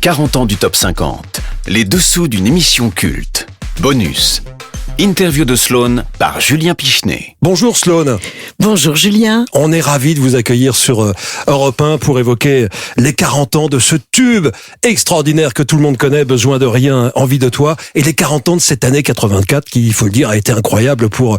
40 ans du Top 50. Les dessous d'une émission culte. Bonus. Interview de Sloan par Julien Pichenet. Bonjour Sloan. Bonjour Julien. On est ravis de vous accueillir sur Europe 1 pour évoquer les 40 ans de ce tube extraordinaire que tout le monde connaît, Besoin de rien, envie de toi, et les 40 ans de cette année 84 qui, il faut le dire, a été incroyable pour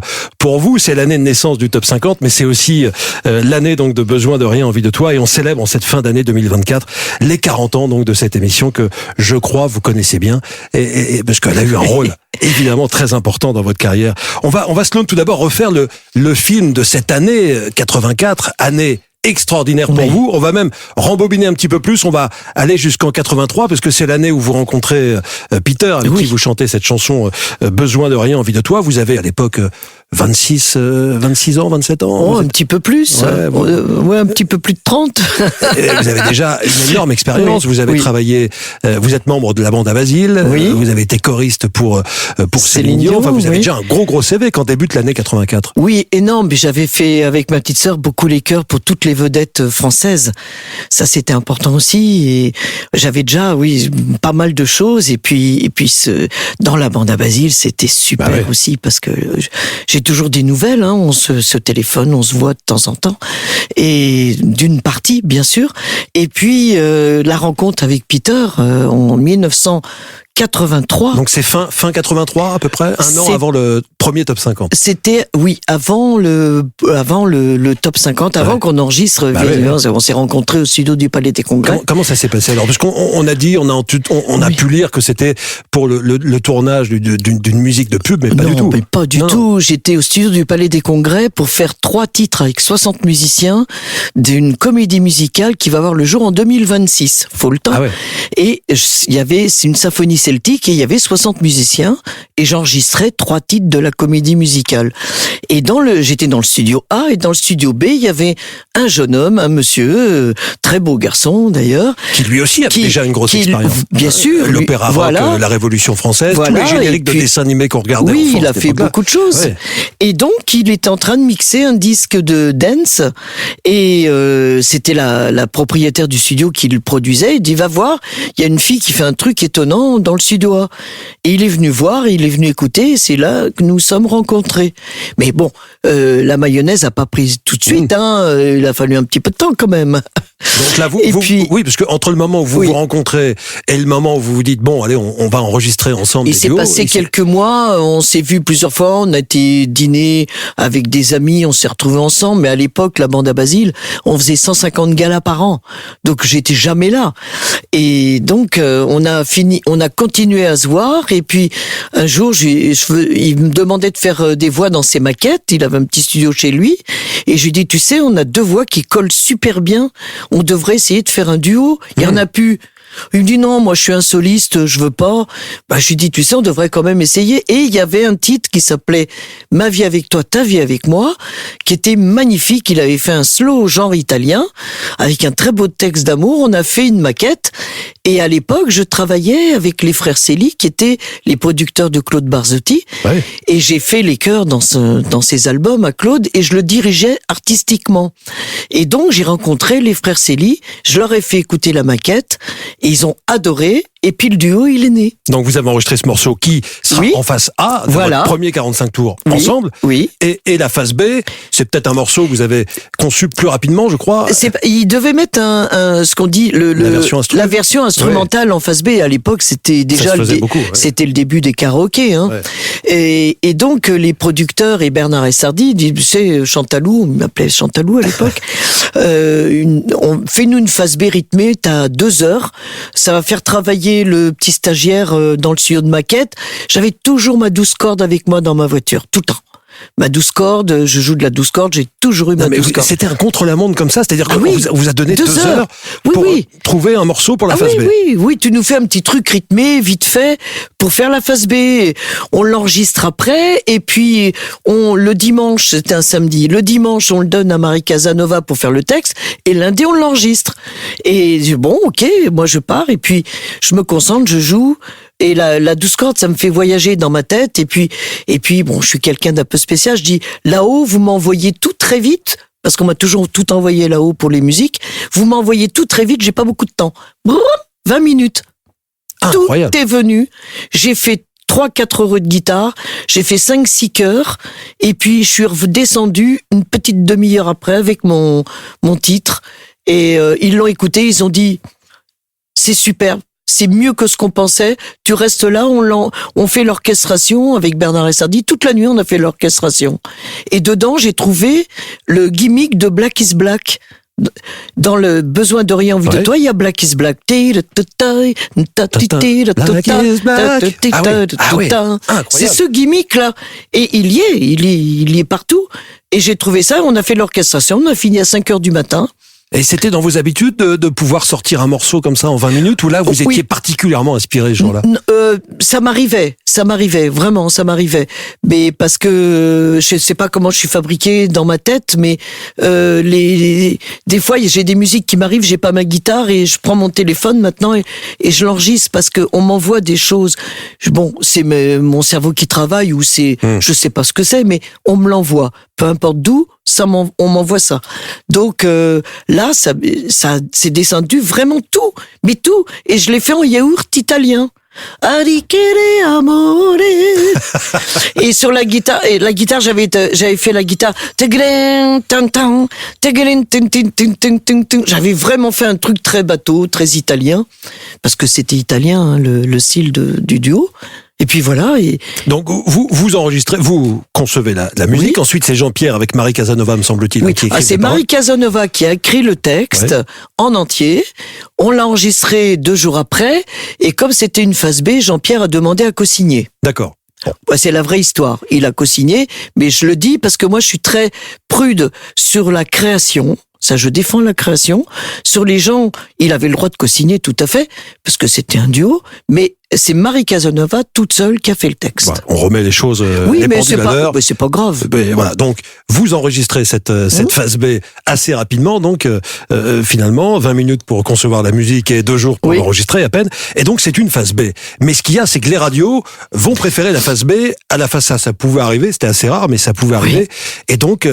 vous. C'est l'année de naissance du Top 50, mais c'est aussi l'année donc de Besoin de rien, envie de toi, et on célèbre en cette fin d'année 2024 les 40 ans donc de cette émission que je crois vous connaissez bien, et parce qu'elle a eu un rôle évidemment très important dans votre carrière. On va Sloan tout d'abord refaire le film de cette année 84, année extraordinaire pour vous. On va même rembobiner un petit peu plus. On va aller jusqu'en 83 parce que c'est l'année où vous rencontrez Peter avec qui vous chantez cette chanson Besoin de rien, envie de toi. Vous avez à l'époque 26 ans, 27 ans. Oh, un petit peu plus. Ouais, un petit peu plus de 30. Vous avez déjà une énorme expérience. Oui. Vous avez travaillé, vous êtes membre de la bande à Basile. Oui. Vous avez été choriste pour Céline Dion. Enfin, vous avez déjà un gros CV quand débute l'année 84. Oui, énorme. J'avais fait avec ma petite sœur beaucoup les chœurs pour toutes les vedettes françaises. Ça, c'était important aussi. Et j'avais déjà, pas mal de choses. Et puis dans la bande à Basile, c'était super aussi parce que j'ai toujours des nouvelles, on se téléphone, on se voit de temps en temps, et d'une partie, bien sûr. Et puis, la rencontre avec Peter, en 1983. Donc c'est fin 83 à peu près, un an avant le premier Top 50. C'était, avant le Top 50, avant qu'on enregistre. On s'est rencontrés au studio du Palais des Congrès. Comment ça s'est passé alors? Parce qu'on a dit, on a pu lire que c'était pour le tournage d'une musique de pub, mais pas du tout. Mais pas du tout. J'étais au studio du Palais des Congrès pour faire 3 titres avec 60 musiciens d'une comédie musicale qui va voir le jour en 2026. Faut le temps. Ah ouais. Et c'est une symphonie celtique et il y avait 60 musiciens et j'enregistrais 3 titres de la comédie musicale. Et j'étais dans le studio A et dans le studio B, il y avait un jeune homme, un monsieur, très beau garçon d'ailleurs. Qui lui aussi avait déjà une grosse expérience. Bien sûr. L'opéra rock, la Révolution française, tous les génériques de dessins animés qu'on regardait enfant. Oui, il a fait beaucoup de choses. Ouais. Et donc, il était en train de mixer un disque de dance et c'était la propriétaire du studio qui le produisait. Il dit, va voir, il y a une fille qui fait un truc étonnant dans le studio A. Et il est venu voir, il est venu écouter, et c'est là que nous sommes rencontrés. Mais bon, la mayonnaise a pas pris tout de suite, il a fallu un petit peu de temps quand même. Donc là, oui, parce que entre le moment où vous vous rencontrez et le moment où vous vous dites, bon, allez, on va enregistrer ensemble. Il s'est passé quelques mois, on s'est vu plusieurs fois, on a été dîner avec des amis, on s'est retrouvés ensemble, mais à l'époque, la bande à Basile, on faisait 150 galas par an. Donc j'étais jamais là. Et donc, on a continué à se voir, et puis un jour, il me demandait de faire des voix dans ses maquettes, il avait un petit studio chez lui, et je lui dis, tu sais, on a 2 voix qui collent super bien, on devrait essayer de faire un duo. Il y en a plus. Il me dit non, moi je suis un soliste, je veux pas. Je lui dis, tu sais, on devrait quand même essayer. Et il y avait un titre qui s'appelait Ma vie avec toi, ta vie avec moi, qui était magnifique. Il avait fait un slow genre italien, avec un très beau texte d'amour. On a fait une maquette. Et à l'époque, je travaillais avec les frères Célie, qui étaient les producteurs de Claude Barzotti. Ouais. Et j'ai fait les chœurs dans ses albums à Claude, et je le dirigeais artistiquement. Et donc, j'ai rencontré les frères Célie, je leur ai fait écouter la maquette, et ils ont adoré, et puis le duo, il est né. Donc vous avez enregistré ce morceau qui sera en face A de votre premier 45 tours ensemble. Oui. Et la face B, c'est peut-être un morceau que vous avez conçu plus rapidement, je crois. Il devait mettre ce qu'on dit, la version instrumentale en face B. À l'époque, c'était déjà c'était le début des karaokés. Ouais. Et donc, les producteurs et Bernard Essardi disent, tu sais, Chantalou, on m'appelait Chantalou à l'époque, fais-nous une face B rythmée, t'as 2 heures, ça va faire travailler le petit stagiaire dans le studio de maquette. J'avais toujours ma 12 cordes avec moi dans ma voiture, tout le temps. Ma 12 cordes, je joue de la 12 cordes, j'ai toujours eu ma 12 cordes. C'était un contre-la-montre comme ça, c'est-à-dire qu'on vous a donné 2 heures pour trouver un morceau pour la face B. Oui, tu nous fais un petit truc rythmé, vite fait, pour faire la face B. On l'enregistre après, et puis le dimanche, c'était un samedi, le dimanche, on le donne à Marie Casanova pour faire le texte, et lundi, on l'enregistre. Et bon, ok, moi je pars, et puis je me concentre, je joue. Et la 12 cordes, ça me fait voyager dans ma tête. Et puis, bon, je suis quelqu'un d'un peu spécial. Je dis, là-haut, vous m'envoyez tout très vite. Parce qu'on m'a toujours tout envoyé là-haut pour les musiques. Vous m'envoyez tout très vite, j'ai pas beaucoup de temps. 20 minutes. Incroyable. Tout est venu. J'ai fait 3-4 heures de guitare, j'ai fait 5-6 chœurs, et puis je suis redescendu une petite demi-heure après avec mon titre, et ils l'ont écouté, ils ont dit, c'est superbe, c'est mieux que ce qu'on pensait, tu restes là, on fait l'orchestration avec Bernard Essardi, toute la nuit on a fait l'orchestration. Et dedans j'ai trouvé le gimmick de Black is Black. Dans le besoin de rien envie de toi, il y a Black is Black. C'est ce gimmick-là. Et il y est partout. Et j'ai trouvé ça, on a fait l'orchestration, on a fini à 5h du matin. Et c'était dans vos habitudes de pouvoir sortir un morceau comme ça en 20 minutes, ou là vous étiez particulièrement inspiré ce jour-là? Ça m'arrivait, vraiment, ça m'arrivait. Mais parce que je sais pas comment je suis fabriqué dans ma tête, mais des fois j'ai des musiques qui m'arrivent, j'ai pas ma guitare et je prends mon téléphone maintenant et je l'enregistre parce que on m'envoie des choses. Bon, c'est mon cerveau qui travaille ou c'est, je sais pas ce que c'est, mais on me l'envoie. Peu importe d'où, on m'envoie ça. Donc là, ça c'est descendu vraiment tout, mais tout. Et je l'ai fait en yaourt italien. Et sur la guitare, j'avais fait la guitare. J'avais vraiment fait un truc très bateau, très italien, parce que c'était italien, hein, le style du duo. Et puis voilà. Et donc vous enregistrez, vous concevez la musique. Ensuite c'est Jean-Pierre avec Marie Casanova, me semble-t-il, qui écrit. C'est Marie Casanova qui a écrit le texte en entier. On l'a enregistré 2 jours après. Et comme c'était une phase B, Jean-Pierre a demandé à co-signer. D'accord. C'est la vraie histoire. Il a co-signé, mais je le dis parce que moi je suis très prude sur la création. Ça, je défends la création. Sur les gens, il avait le droit de co-signer tout à fait, parce que c'était un duo, mais c'est Marie Casanova toute seule qui a fait le texte. Voilà, on remet les choses mais c'est pas grave. Mais voilà, donc vous enregistrez cette phase B assez rapidement, donc finalement 20 minutes pour concevoir la musique et 2 jours pour l'enregistrer à peine, et donc c'est une phase B. Mais ce qu'il y a, c'est que les radios vont préférer la phase B à la phase A. Ça pouvait arriver, c'était assez rare, mais ça pouvait arriver. Et donc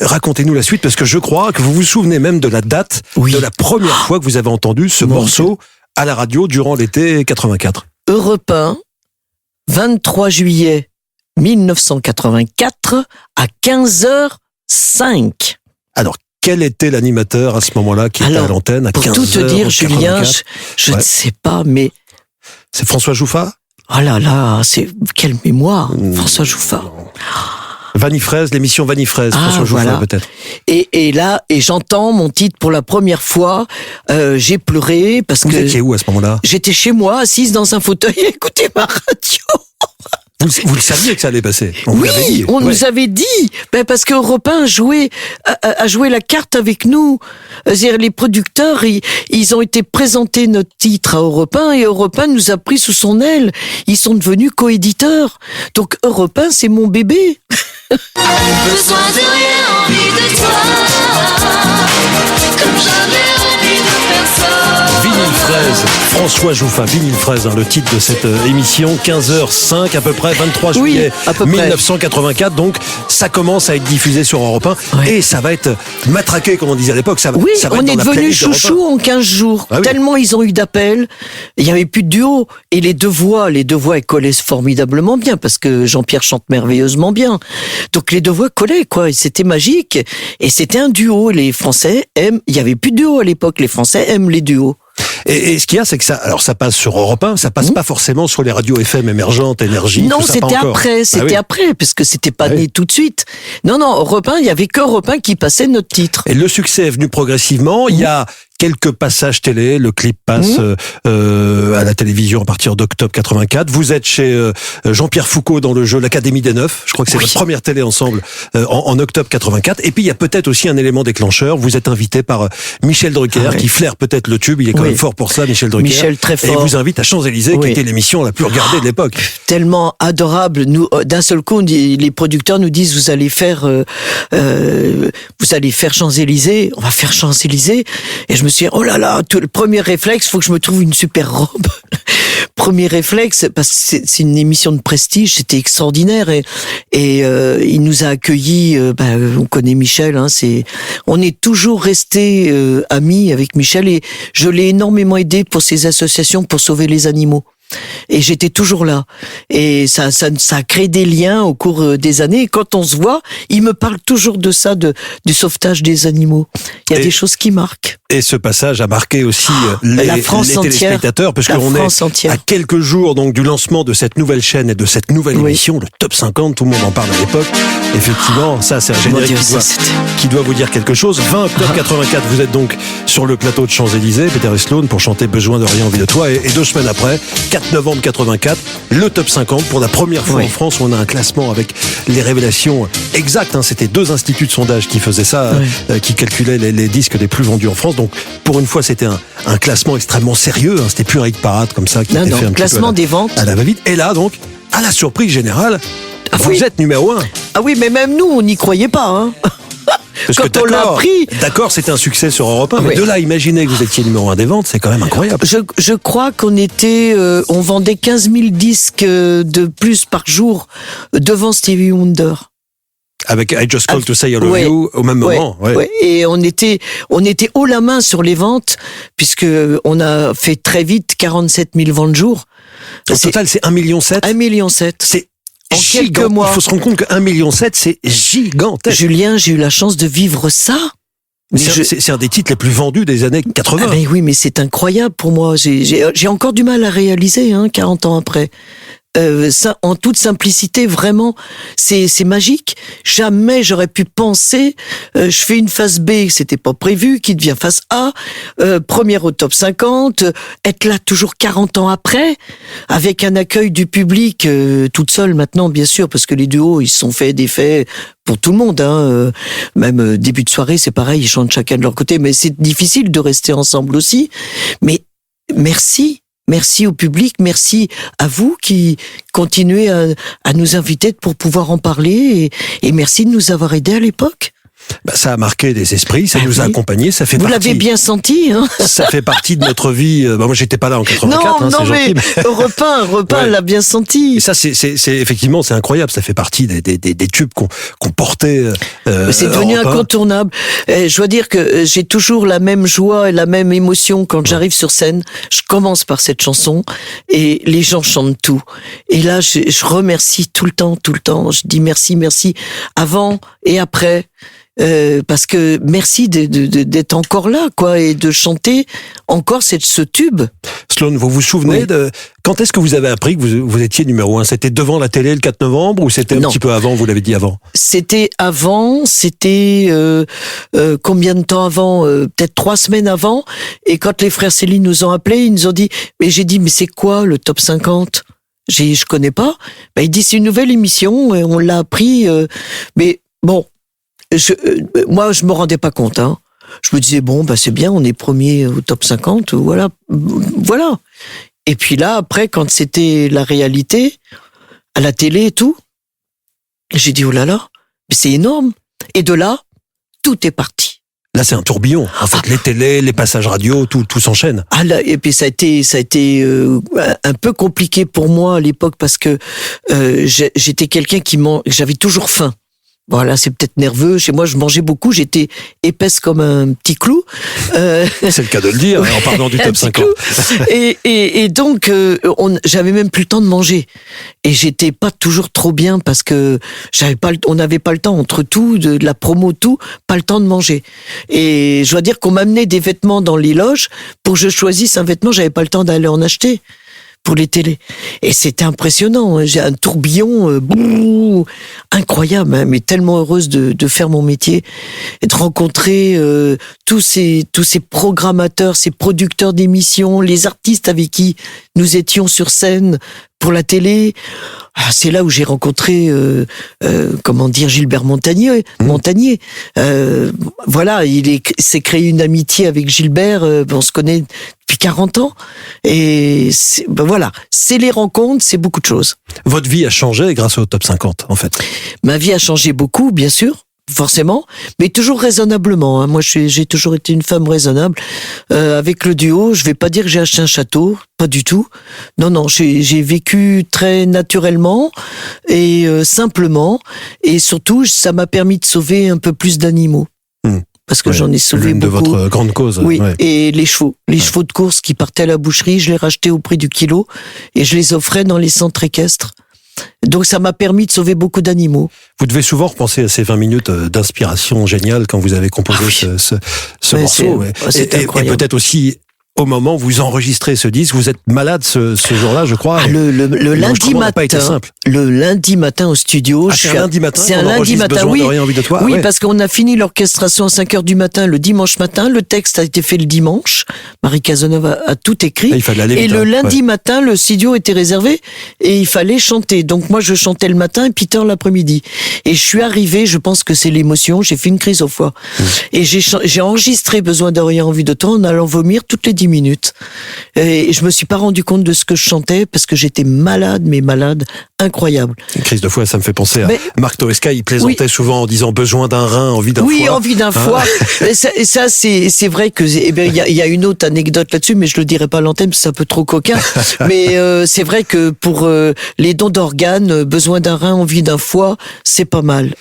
racontez-nous la suite, parce que je crois que vous vous souvenez même de la date de la première fois que vous avez entendu ce morceau à la radio durant l'été 84. Europe 1, 23 juillet 1984 à 15h05. Alors, quel était l'animateur à ce moment-là qui était à l'antenne à 15h? Pour tout te dire, Julien, je ne sais pas, mais... C'est François Jouffat? Oh là là, quelle mémoire, François Jouffat. Vanille-Fraise, l'émission Vanille-Fraise, François Jouffat peut-être. Et là, j'entends mon titre pour la première fois, j'ai pleuré parce que... Vous étiez où à ce moment-là? J'étais chez moi, assise dans un fauteuil, à écouter ma radio. Vous le saviez que ça allait passer? On nous avait dit, parce qu'Europe 1 a joué la carte avec nous. C'est-à-dire, les producteurs, ils ont été présentés notre titre à Europe 1 et Europe 1 nous a pris sous son aile. Ils sont devenus coéditeurs. Donc Europe 1, c'est mon bébé. Besoin de rien, envie de toi, comme jamais envie de personne. Vinyle-Fraise, François Jouffat, Vinyle-Fraise, le titre de cette émission, 15h05 à peu près, 23 juillet 1984, donc ça commence à être diffusé sur Europe 1 et ça va être matraqué, comme on disait à l'époque. Ça va on est devenu chouchou en 15 jours, tellement ils ont eu d'appels, il n'y avait plus de duo, et les deux voix elles collaient formidablement bien, parce que Jean-Pierre chante merveilleusement bien, donc les deux voix collaient, quoi, et c'était magique, et c'était un duo, les Français aiment, il n'y avait plus de duo à l'époque, les Français aiment les duos. Et ce qu'il y a, c'est que ça passe sur Europe 1, ça passe pas forcément sur les radios FM émergentes, Énergie. Non, c'était après, parce que c'était pas né tout de suite. Non, Europe 1, il y avait que Europe 1 qui passait notre titre. Et le succès est venu progressivement. Il y a quelques passages télé, le clip passe à la télévision à partir d'octobre 84. Vous êtes chez Jean-Pierre Foucault dans le jeu L'Académie des Neufs. Je crois que c'est votre première télé ensemble en octobre 84. Et puis il y a peut-être aussi un élément déclencheur. Vous êtes invité par Michel Drucker qui flaire peut-être le tube. Il est quand même fort pour ça, Michel Drucker. Michel, très fort. Et il vous invite à Champs-Élysées, qui était l'émission la plus regardée de l'époque. Tellement adorable. Nous, d'un seul coup, les producteurs nous disent vous allez faire Champs-Élysées. On va faire Champs-Élysées. Et je me suis dit, oh là là, le premier réflexe, faut que je me trouve une super robe. premier réflexe, parce que c'est une émission de prestige, c'était extraordinaire et il nous a accueillis. On connaît Michel, hein, on est toujours resté amis avec Michel et je l'ai énormément aidé pour ses associations pour sauver les animaux. Et j'étais toujours là. Et ça a créé des liens au cours des années. Et quand on se voit, il me parle toujours de ça, du sauvetage des animaux. Il y a des choses qui marquent. Et ce passage a marqué aussi la France les entière, téléspectateurs, parce qu'on est à quelques jours donc du lancement de cette nouvelle chaîne et de cette nouvelle émission, le Top 50, tout le monde en parle à l'époque. Effectivement, ça c'est un générique qui doit vous dire quelque chose. 20 octobre 84, vous êtes donc sur le plateau de Champs-Élysées, Peter et Sloan, pour chanter Besoin de rien, envie de toi. Et 2 semaines après, 4 novembre 84, le Top 50, pour la première fois en France, où on a un classement avec les révélations exactes. Hein. C'était 2 instituts de sondage qui faisaient ça, qui calculaient les disques les plus vendus en France. Donc, pour une fois, c'était un classement extrêmement sérieux. Hein. C'était plus un hit parade comme ça qui était fait un classement petit peu des ventes à la va-vite. Et là, donc, à la surprise générale, vous êtes numéro 1. Ah oui, mais même nous, on n'y croyait pas. Hein. Parce quand on l'a appris. D'accord, c'était un succès sur Europe 1, mais de là, imaginez que vous étiez numéro 1 des ventes, c'est quand même incroyable. Je crois qu'on était, on vendait 15 000 disques de plus par jour devant Stevie Wonder. Avec I Just Called to Say I Love You au même moment. Ouais. Et on était haut la main sur les ventes, puisque on a fait très vite 47 000 ventes jour. Au total, c'est 1,7 million. 1,7 million. C'est en quelques mois. Il faut se rendre compte que 1,7 million, c'est gigantesque. Julien, j'ai eu la chance de vivre ça. C'est un des titres les plus vendus des années 80. Mais oui, mais c'est incroyable pour moi. J'ai encore du mal à réaliser, 40 ans après. Ça, en toute simplicité, vraiment, c'est magique. Jamais j'aurais pu penser, je fais une phase B, c'était pas prévu, qui devient phase A, première au top 50, être là toujours 40 ans après, avec un accueil du public, toute seule maintenant, bien sûr, parce que les duos, ils se sont fait des faits pour tout le monde, même début de soirée, c'est pareil, ils chantent chacun de leur côté, mais c'est difficile de rester ensemble aussi. Mais merci. Merci au public, merci à vous qui continuez à nous inviter pour pouvoir en parler et merci de nous avoir aidés à l'époque. Ça a marqué des esprits, ça nous a accompagnés, ça fait Vous partie. Vous l'avez bien senti, hein. Ça fait partie de notre vie. Moi, j'étais pas là en 84. Non, mais Europe 1 l'a bien senti. Et ça, c'est effectivement, c'est incroyable. Ça fait partie des tubes qu'on portait. C'est devenu incontournable. Je dois dire que j'ai toujours la même joie et la même émotion quand j'arrive sur scène. Je commence par cette chanson et les gens chantent tout. Et là, je remercie tout le temps. Je dis merci, avant et après. Parce que merci d'être encore là, quoi, et de chanter encore ce tube. Sloan, vous vous souvenez de quand est-ce que vous avez appris que vous étiez numéro 1 ? C'était devant la télé le 4 novembre ou c'était un petit peu avant, vous l'avez dit avant ? C'était avant, combien de temps avant ? Peut-être 3 semaines avant. Et quand les frères Céline nous ont appelés, ils nous ont dit, mais c'est quoi le top 50 ? Je connais pas. Il dit, c'est une nouvelle émission, et on l'a appris, mais bon. Moi, je me rendais pas compte. Je me disais c'est bien, on est premier au top 50, voilà. Et puis là, après, quand c'était la réalité, à la télé et tout, j'ai dit oh là là, mais c'est énorme. Et de là, tout est parti. Là, c'est un tourbillon. En fait, les télés, les passages radio, tout s'enchaîne. Et puis ça a été un peu compliqué pour moi à l'époque parce que j'étais quelqu'un j'avais toujours faim. Voilà, c'est peut-être nerveux. Chez moi, je mangeais beaucoup. J'étais épaisse comme un petit clou. C'est le cas de le dire, en parlant du top 50. Et donc, j'avais même plus le temps de manger. Et j'étais pas toujours trop bien parce que on n'avait pas le temps entre tout, de la promo, tout, pas le temps de manger. Et je dois dire qu'on m'amenait des vêtements dans les loges pour que je choisisse un vêtement. J'avais pas le temps d'aller en acheter. Pour les télés. Et c'était impressionnant. J'ai un tourbillon incroyable, mais tellement heureuse de faire mon métier et de rencontrer tous ces programmateurs, ces producteurs d'émissions, les artistes avec qui nous étions sur scène pour la télé. C'est là où j'ai rencontré Gilbert Montagnier. Voilà, s'est créé une amitié avec Gilbert. On se connaît depuis 40 ans. Et voilà, c'est les rencontres, c'est beaucoup de choses. Votre vie a changé grâce au top 50, en fait. Ma vie a changé beaucoup, bien sûr. forcément, mais toujours raisonnablement. Hein. Moi, j'ai toujours été une femme raisonnable. Avec le duo, je vais pas dire que j'ai acheté un château, pas du tout. Non, j'ai vécu très naturellement et simplement, et surtout, ça m'a permis de sauver un peu plus d'animaux. Parce que j'en ai sauvé de beaucoup. votre grande cause. Oui, et les chevaux de course qui partaient à la boucherie, je les rachetais au prix du kilo et je les offrais dans les centres équestres. Donc ça m'a permis de sauver beaucoup d'animaux. Vous devez souvent repenser à ces 20 minutes d'inspiration géniale quand vous avez composé ce morceau. C'est incroyable. Et peut-être aussi au moment où vous enregistrez ce disque, vous êtes malade ce jour-là, je crois. Le lundi matin. Pas été simple. Le lundi matin au studio. C'est un lundi matin. C'est un lundi matin. Oui. Envie de toi. Oui, parce qu'on a fini l'orchestration à 5h du matin le dimanche matin. Le texte a été fait le dimanche. Marie Cazeneuve a tout écrit. Il fallait aller et vite, le lundi matin, le studio était réservé et il fallait chanter. Donc moi, je chantais le matin et Peter l'après-midi. Et je suis arrivé, je pense que c'est l'émotion, j'ai fait une crise au foie. Et j'ai enregistré Besoin de rien, envie de toi en allant vomir toutes les 10 minutes. Et je me suis pas rendu compte de ce que je chantais parce que j'étais malade, mais malade, incroyable. Une crise de foie, ça me fait penser à Marc Toesca, il plaisantait souvent en disant besoin d'un rein, envie d'un foie. Oui, envie d'un foie. Et ça c'est vrai que il y a une autre anecdote là-dessus, mais je le dirai pas à l'antenne parce que c'est un peu trop coquin. Mais c'est vrai que pour les dons d'organes, besoin d'un rein, envie d'un foie, c'est pas mal.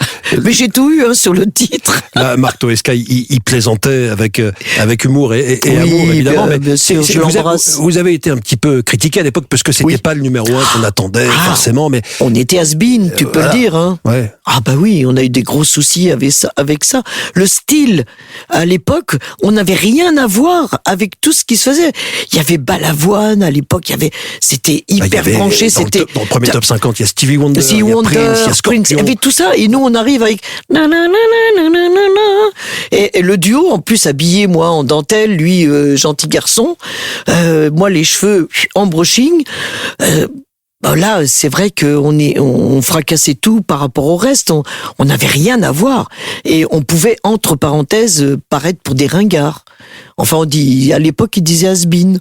Mais j'ai tout eu sur le titre. Là, Marc Toesca, il plaisantait avec humour et amour évidemment. Mais bien sûr, je l'embrasse. Vous avez été un petit peu critiqué à l'époque parce que c'était pas le numéro 1 qu'on attendait forcément. Mais on était has-been, tu peux le dire. Hein. Ouais. Ah bah oui, on a eu des gros soucis avec ça. Le style, à l'époque, on n'avait rien à voir avec tout ce qui se faisait. Il y avait Balavoine à l'époque, c'était hyper branché. Dans le premier top 50, il y a Stevie Wonder, il y a Prince, il y a Scorpion. Il y avait tout ça, et nous on arrive avec et le duo en plus habillé moi en dentelle, lui gentil garçon, moi les cheveux en brushing. Là, c'est vrai on fracassait tout par rapport au reste. On n'avait rien à voir. Et on pouvait, entre parenthèses, paraître pour des ringards. Enfin, à l'époque, ils disaient has-been.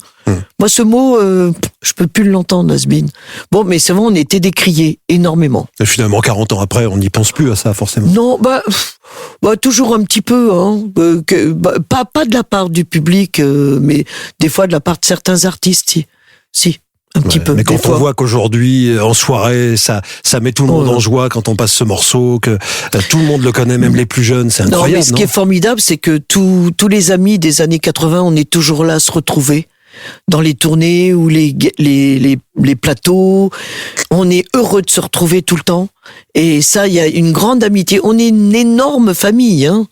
Moi, ce mot, je peux plus l'entendre, has-been. Bon, mais c'est vrai, on était décriés énormément. Et finalement, 40 ans après, on n'y pense plus à ça, forcément. Non, toujours un petit peu, hein. Pas de la part du public, mais des fois de la part de certains artistes, si. Un petit peu. Mais quand on voit qu'aujourd'hui, en soirée, ça met tout le monde en joie quand on passe ce morceau, que tout le monde le connaît, même les plus jeunes, c'est incroyable. Non, mais ce qui est formidable, c'est que tous les amis des années 80, on est toujours là à se retrouver dans les tournées ou les plateaux. On est heureux de se retrouver tout le temps. Et ça, il y a une grande amitié. On est une énorme famille, hein.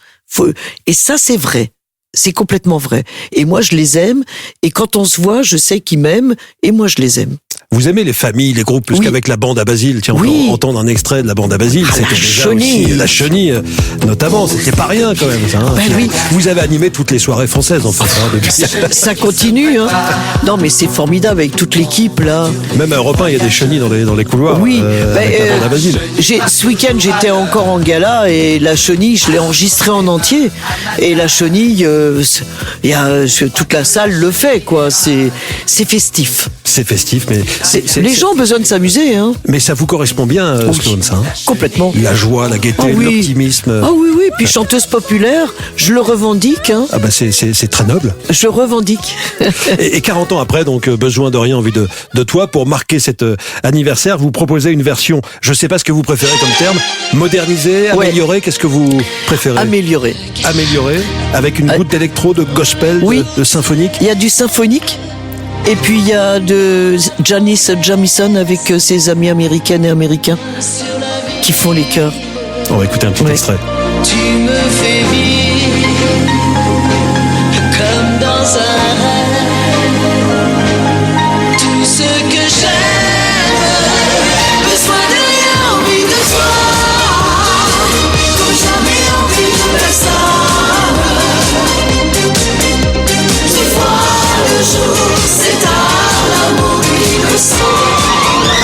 Et ça, c'est vrai. C'est complètement vrai. Et moi, je les aime. Et quand on se voit, je sais qu'ils m'aiment. Et moi, je les aime. Vous aimez les familles, les groupes, plus qu'avec la bande à Basile. Tiens, on peut entendre un extrait de la bande à Basile. C'était déjà aussi la chenille, notamment. C'était pas rien, quand même, ça. Hein. Oui. Vous avez animé toutes les soirées françaises, en fait. Depuis. Ça continue, hein. Non, mais c'est formidable avec toute l'équipe, là. Même à Europe 1, il y a des chenilles dans les couloirs. Oui. Avec la bande à Basile. Ce week-end, j'étais encore en gala et la chenille, je l'ai enregistrée en entier. Et la chenille, toute la salle le fait, quoi. C'est festif. C'est festif, mais... Les gens ont besoin de s'amuser, hein. Mais ça vous correspond bien, Sloane, ça. Complètement. La joie, la gaieté, l'optimisme. Ah oui. Puis chanteuse populaire, je le revendique, hein. Ah bah c'est très noble. Je revendique. Et 40 ans après, donc, besoin de rien, envie de toi, pour marquer cet anniversaire, vous proposez une version, je sais pas ce que vous préférez comme terme, modernisée, améliorée, qu'est-ce que vous préférez? Améliorée, avec une goutte d'électro, de gospel, de symphonique. Il y a du symphonique. Et puis il y a de Janice Jamison avec ses amis américaines et américains qui font les chœurs. On va écouter un petit extrait. Tu me fais vivre comme dans un rêve. Tout ce que j'aime, besoin de rien, envie de toi. Comme jamais envie de personne. Je vois le jour, c'est tard, l'amour qui me semble.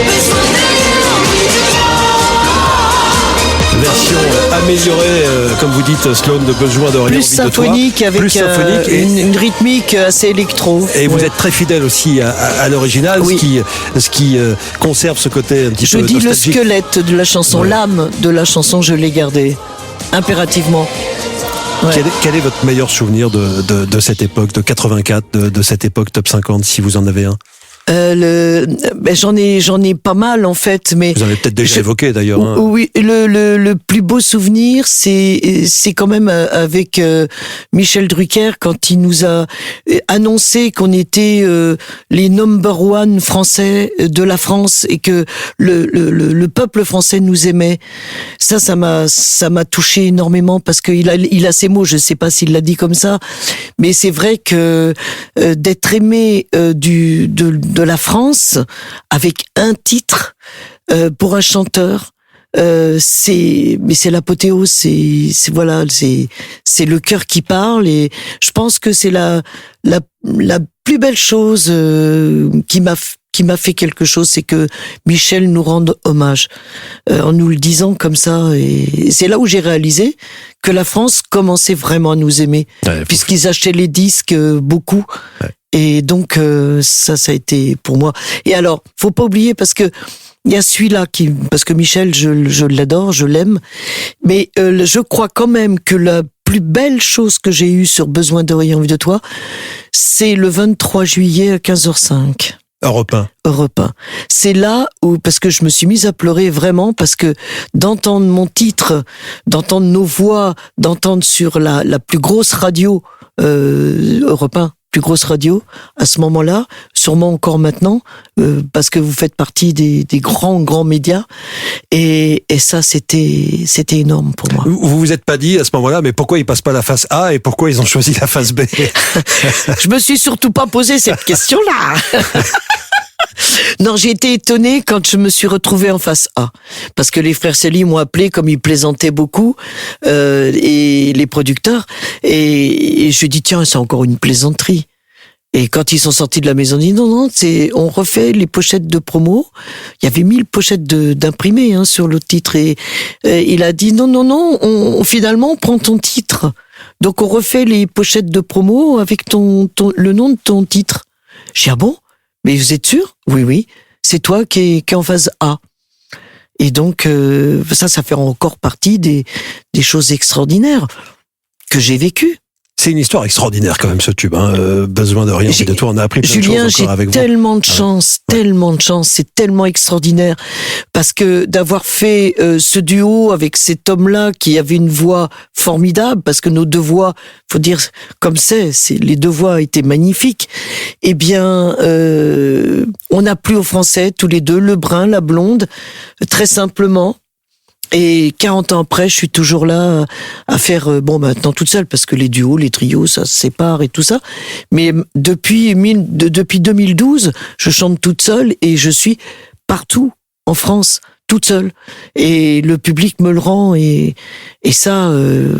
Besoin de rien, envie de toi. Version amélioré, comme vous dites, Sloan, de besoin de rien. Plus envie de toi. symphonique, avec Plus symphonique et, une rythmique assez électro. et vous êtes très fidèle aussi à l'original, Oui. ce qui conserve ce côté un petit Je peu dis le nostalgique. squelette de la chanson, Ouais. l'âme de la chanson, je l'ai gardée. Impérativement. Ouais. Quel est votre meilleur souvenir de cette époque, de 84, de cette époque top 50, si vous en avez un? J'en ai pas mal en fait, mais Vous en avez peut-être déjà Je- évoqué d'ailleurs. Hein. oui, le plus beau souvenir, c'est quand même avec Michel Drucker quand il nous a annoncé qu'on était les number one français de la France et que le peuple français nous aimait. Ça m'a touché énormément parce qu'il a ces mots. Je sais pas s'il l'a dit comme ça, mais c'est vrai que d'être aimé de la France avec un titre pour un chanteur, c'est l'apothéose, c'est le cœur qui parle, et je pense que c'est la plus belle chose qui m'a fait quelque chose, c'est que Michel nous rende hommage en nous le disant comme ça, et c'est là où j'ai réalisé que la France commençait vraiment à nous aimer, Ouais, puisqu'ils achetaient les disques beaucoup. Ouais. Et donc ça a été pour moi. Et alors, faut pas oublier, parce que il y a celui-là parce que Michel, je l'adore, je l'aime, mais je crois quand même que la plus belle chose que j'ai eue sur Besoin de rien, envie de toi, c'est le 23 juillet à 15h05. Europe 1. Europe 1. C'est là où, parce que je me suis mise à pleurer vraiment, parce que d'entendre mon titre, d'entendre nos voix, d'entendre sur la plus grosse radio, Europe 1, plus grosse radio, à ce moment-là, sûrement encore maintenant, parce que vous faites partie des grands médias, et ça, c'était énorme pour moi. Vous vous êtes pas dit à ce moment-là, mais pourquoi ils passent pas la face A et pourquoi ils ont choisi la face B? Je me suis surtout pas posé cette question-là. Non, j'ai été étonnée quand je me suis retrouvée en face A, parce que les frères Célie m'ont appelé, comme ils plaisantaient beaucoup, et les producteurs, et je dis tiens, c'est encore une plaisanterie. Et quand ils sont sortis de la maison, ils ont dit non, on refait les pochettes de promo. Il y avait 1000 pochettes d'imprimés sur le titre, et il a dit non, finalement on prend ton titre. Donc on refait les pochettes de promo avec le nom de ton titre. J'ai dit ah bon? Mais vous êtes sûr? Oui, c'est toi qui est en phase A. Et donc ça fait encore partie des choses extraordinaires que j'ai vécues. C'est une histoire extraordinaire quand même, ce tube. Besoin de rien, envie de toi. On a appris plein Julien, de choses encore avec vous. tellement de chance, c'est tellement extraordinaire, parce que d'avoir fait ce duo avec cet homme-là qui avait une voix formidable, parce que nos deux voix, faut dire comme les deux voix étaient magnifiques. Eh bien, on a plu aux Français tous les deux, le brun, la blonde, très simplement. Et 40 ans après, je suis toujours là à faire, maintenant toute seule, parce que les duos, les trios, ça se sépare et tout ça. Mais depuis 2012, je chante toute seule et je suis partout en France, toute seule. Et le public me le rend, et ça,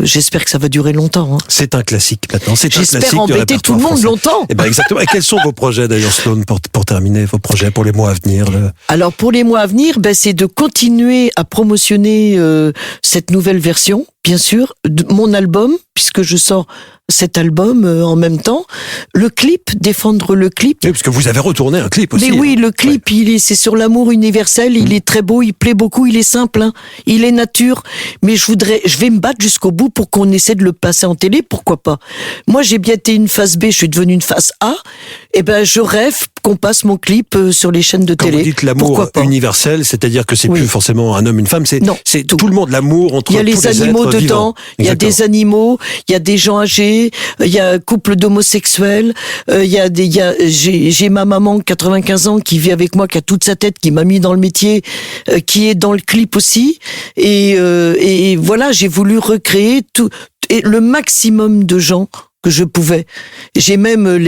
j'espère que ça va durer longtemps. C'est un classique maintenant. C'est un J'espère classique du embêter tout répertoire le monde français. longtemps. Eh ben exactement. Et quels sont vos projets d'ailleurs, Sloan, pour terminer, vos projets pour les mois à venir? Alors pour les mois à venir, c'est de continuer à promotionner cette nouvelle version, bien sûr, de mon album, puisque je sors cet album en même temps. Le clip, défendre le clip. Oui, parce que vous avez retourné un clip aussi. Mais oui, hein. le clip, c'est sur l'amour universel, il est très beau, il plaît beaucoup, il est simple, il est nature, mais je vais me battre jusqu'au bout pour qu'on essaie de le passer en télé, pourquoi pas. Moi, j'ai bien été une phase B, je suis devenue une phase A, et je rêve qu'on passe mon clip sur les chaînes de Quand télé. vous dites l'amour Pourquoi pas. universel, c'est-à-dire que c'est Oui. plus forcément un homme, une femme, c'est Non, tout le monde, l'amour entre tous Il y a les animaux êtres dedans, vivants. il y a Exactement. des animaux, il y a des gens âgés, il y a un couple d'homosexuels, j'ai ma maman 95 ans qui vit avec moi, qui a toute sa tête, qui m'a mis dans le métier, qui est dans le clip aussi, et voilà, j'ai voulu recréer tout et le maximum de gens que je pouvais. J'ai même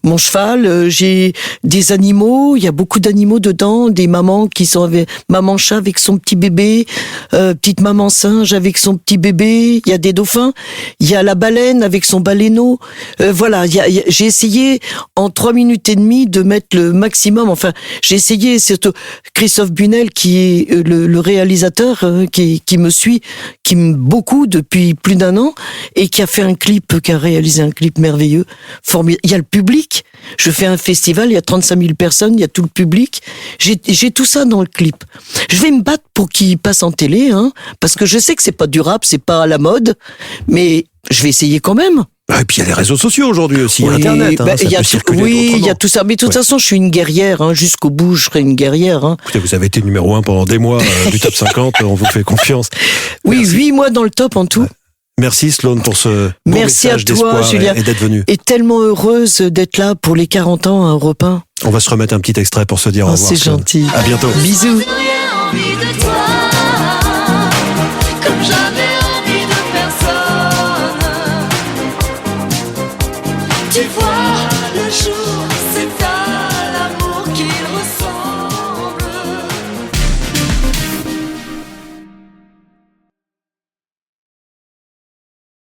mon cheval, j'ai des animaux, il y a beaucoup d'animaux dedans, des mamans qui sont avec maman chat avec son petit bébé, petite maman singe avec son petit bébé, il y a des dauphins, il y a la baleine avec son baleineau. Voilà, j'ai essayé en 3 minutes et demie de mettre le maximum. Enfin, j'ai essayé, surtout Christophe Bunel qui est le réalisateur qui me suit, qui m'aime beaucoup depuis plus d'1 an et qui a fait qui a réalisé un clip merveilleux, formidable. Il y a le public. Je fais un festival, il y a 35 000 personnes, il y a tout le public. J'ai tout ça dans le clip. Je vais me battre pour qu'il passe en télé, parce que je sais que c'est pas du rap, c'est pas à la mode, mais je vais essayer quand même. Et puis il y a les réseaux sociaux aujourd'hui aussi, Oui, Internet. ça peut circuler il y a autrement. tout ça. Mais de toute façon, je suis une guerrière. Jusqu'au bout, je serai une guerrière. Écoutez, vous avez été numéro 1 pendant des mois du top 50, on vous fait confiance. Oui, Merci. 8 mois dans le top en tout. Merci Sloane pour ce bon Merci à message toi, d'espoir Julien. et d'être venu. Et tellement heureuse d'être là pour les 40 ans à Europe 1. On va se remettre un petit extrait pour se dire au revoir. C'est Sloane. gentil. À bientôt. Bisous. J'ai envie de toi, comme j'avais envie de personne. Tu vois, le jour